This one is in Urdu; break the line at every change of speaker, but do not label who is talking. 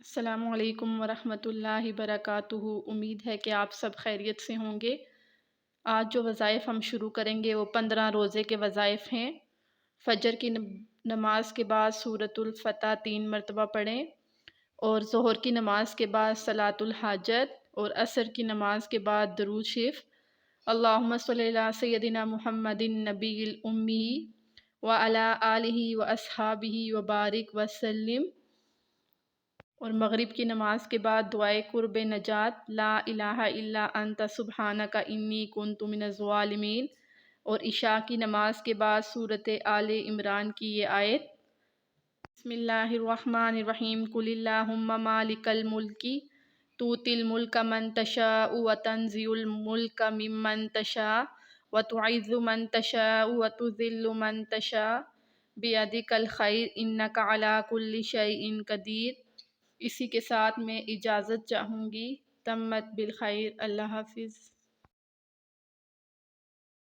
السلام علیکم ورحمۃ اللہ وبرکاتہ۔ امید ہے کہ آپ سب خیریت سے ہوں گے۔ آج جو وظائف ہم شروع کریں گے وہ 15 روزے کے وظائف ہیں۔ فجر کی نماز کے بعد سورۃ الفتح 3 مرتبہ پڑھیں، اور ظہر کی نماز کے بعد صلاۃ الحاجت، اور عصر کی نماز کے بعد درود شریف۔ اللہم صلی علی سیدنا محمد النبی الامی وعلی آلہ واصحابہ وبارک وسلم۔ اور مغرب کی نماز کے بعد دعائے قرب نجات، لا الہ الا انت سبحانک انی کنت من الظالمین۔ اور عشاء کی نماز کے بعد سورۃ آل عمران کی یہ آیت: بسم اللہ الرحمن الرحیم، قل اللہم مالک الملک تؤتی الملک من تشاء وتنزع الملک ممن تشاء وتعز من تشاء وتذل من تشاء بیدک الخیر انک علی کل شیء قدیر۔ اسی کے ساتھ میں اجازت چاہوں گی۔ تمت بالخیر۔ اللہ حافظ۔